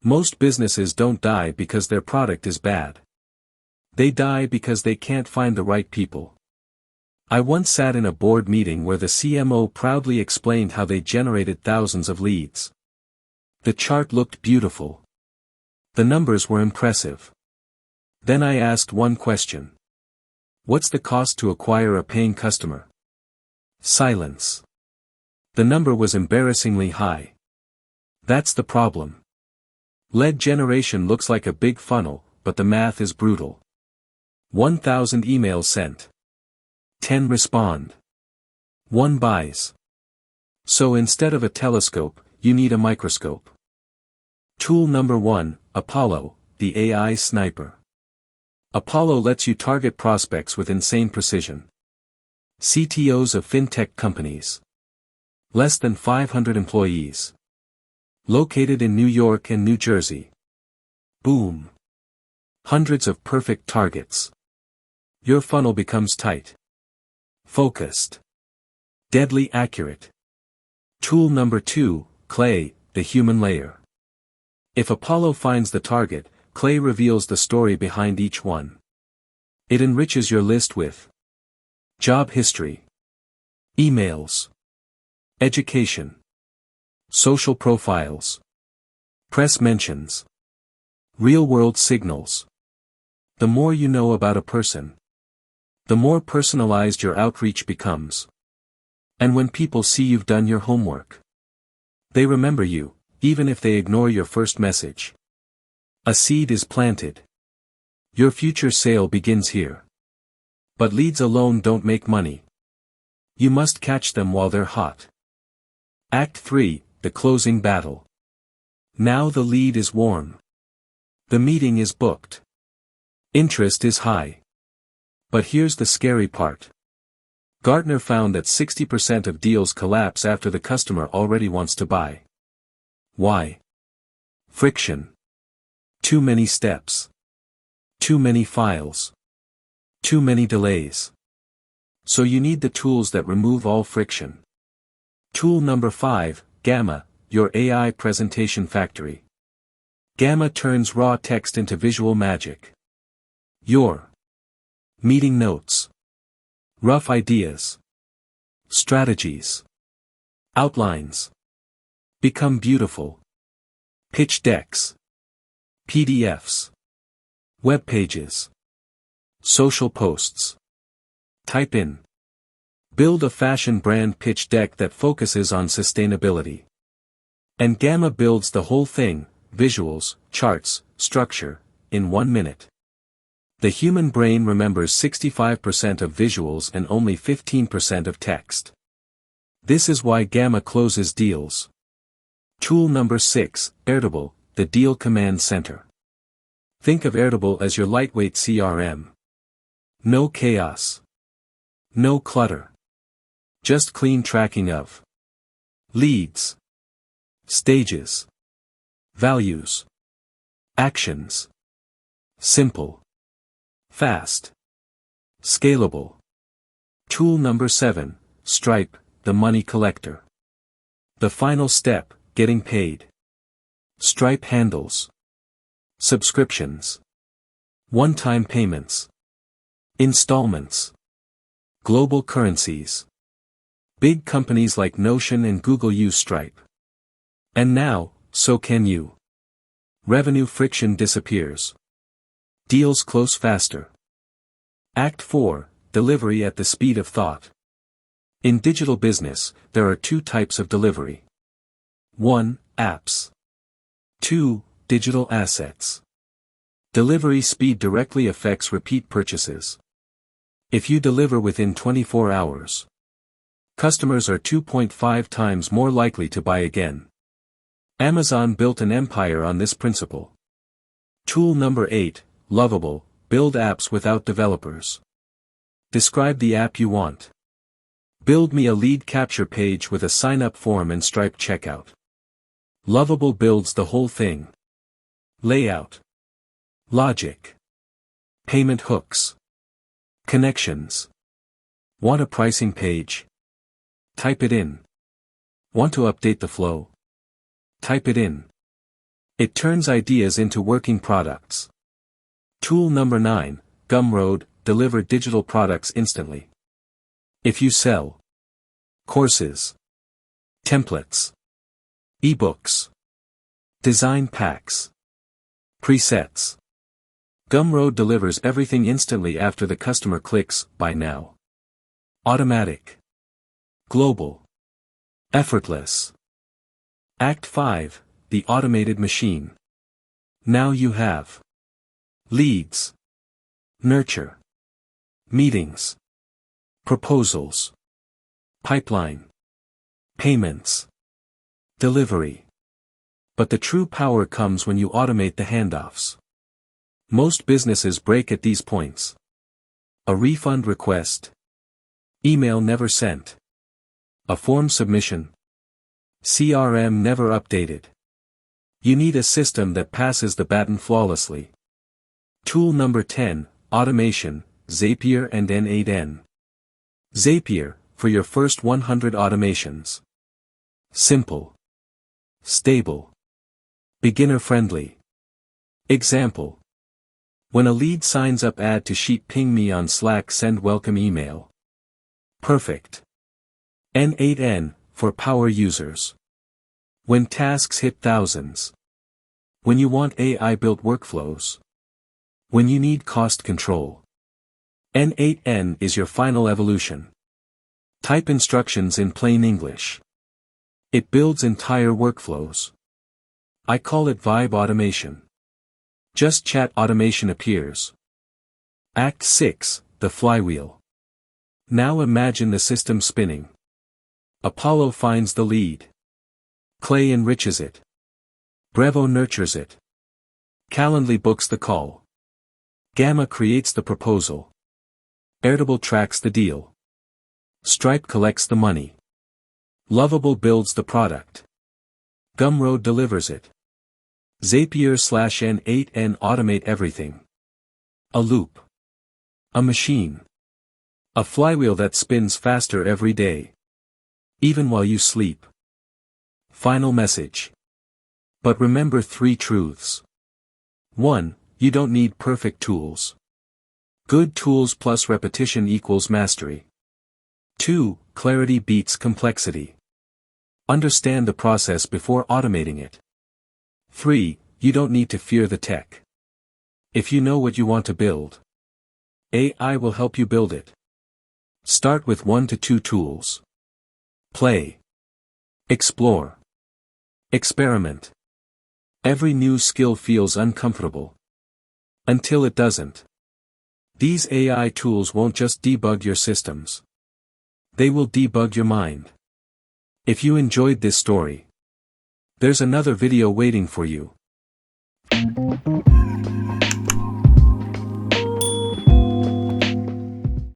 Most businesses don't die because their product is bad. They die because they can't find the right people. I once sat in a board meeting where the CMO proudly explained how they generated thousands of leads. The chart looked beautiful. The numbers were impressive. Then I asked one question. What's the cost to acquire a paying customer? Silence. The number was embarrassingly high. That's the problem. Lead generation looks like a big funnel, but the math is brutal. 1,000 emails sent. 10 respond. 1 buys. So instead of a telescope, you need a microscope. Tool number 1, Apollo, the AI sniper. Apollo lets you target prospects with insane precision. CTOs of fintech companies. Less than 500 employees. Located in New York and New Jersey. Boom. Hundreds of perfect targets. Your funnel becomes tight. Focused. Deadly accurate. Tool number 2, Clay, the human layer. If Apollo finds the target, Clay reveals the story behind each one. It enriches your list with job history, emails, education, social profiles, press mentions, real-world signals. The more you know about a person, the more personalized your outreach becomes. And when people see you've done your homework, they remember you, even if they ignore your first message. A seed is planted. Your future sale begins here. But leads alone don't make money. You must catch them while they're hot. Act 3, the closing battle. Now the lead is warm. The meeting is booked. Interest is high. But here's the scary part. Gartner found that 60% of deals collapse after the customer already wants to buy. Why? Friction. Too many steps. Too many files. Too many delays. So you need the tools that remove all friction. Tool number 5, Gamma, your AI presentation factory. Gamma turns raw text into visual magic. Your meeting notes, rough ideas, strategies, outlines become beautiful. Pitch decks, PDFs, web pages, social posts. Type in. Build a fashion brand pitch deck that focuses on sustainability. And Gamma builds the whole thing, visuals, charts, structure, in 1 minute. The human brain remembers 65% of visuals and only 15% of text. This is why Gamma closes deals. Tool number 6, Airtable, the Deal Command Center. Think of Airtable as your lightweight CRM. No chaos. No clutter. Just clean tracking of leads, stages, values, actions. Simple. Fast. Scalable. Tool number 7, Stripe, the money collector. The final step, getting paid. Stripe handles subscriptions, one-time payments, installments, global currencies. Big companies like Notion and Google use Stripe. And now, so can you. Revenue friction disappears. Deals close faster. Act 4, Delivery at the speed of thought. In digital business, there are 2 types of delivery. 1, apps. 2, digital assets. Delivery speed directly affects repeat purchases. If you deliver within 24 hours, customers are 2.5 times more likely to buy again. Amazon built an empire on this principle. Tool number 8, Lovable, build apps without developers. Describe the app you want. Build me a lead capture page with a sign-up form and Stripe checkout. Lovable builds the whole thing. Layout. Logic. Payment hooks. Connections. Want a pricing page? Type it in. Want to update the flow? Type it in. It turns ideas into working products. Tool number 9, Gumroad, deliver digital products instantly. If you sell courses, templates, ebooks, design packs, presets, Gumroad delivers everything instantly after the customer clicks Buy Now. Automatic, global, effortless. Act 5, the automated machine. Now you have leads, nurture, meetings, proposals, pipeline, payments, delivery. But the true power comes when you automate the handoffs. Most businesses break at these points. A refund request, email never sent, a form submission, CRM never updated. You need a system that passes the baton flawlessly. Tool number 10, automation, Zapier and N8N. Zapier, for your first 100 automations. Simple, stable, beginner-friendly. Example. When a lead signs up, add to sheet, ping me on Slack, send welcome email. Perfect. N8N, for power users. When tasks hit thousands. When you want AI-built workflows. When you need cost control. N8N is your final evolution. Type instructions in plain English. It builds entire workflows. I call it vibe automation. Just chat automation appears. Act 6, the flywheel. Now imagine the system spinning. Apollo finds the lead. Clay enriches it. Brevo nurtures it. Calendly books the call. Gamma creates the proposal. Airtable tracks the deal. Stripe collects the money. Lovable builds the product. Gumroad delivers it. Zapier/N8N automate everything. A loop. A machine. A flywheel that spins faster every day. Even while you sleep. Final message. But remember 3 truths. 1. You don't need perfect tools. Good tools plus repetition equals mastery. 2. Clarity beats complexity. Understand the process before automating it. 3. You don't need to fear the tech. If you know what you want to build, AI will help you build it. Start with 1 to 2 tools. Play. Explore. Experiment. Every new skill feels uncomfortable. Until it doesn't. These AI tools won't just debug your systems. They will debug your mind. If you enjoyed this story, there's another video waiting for you.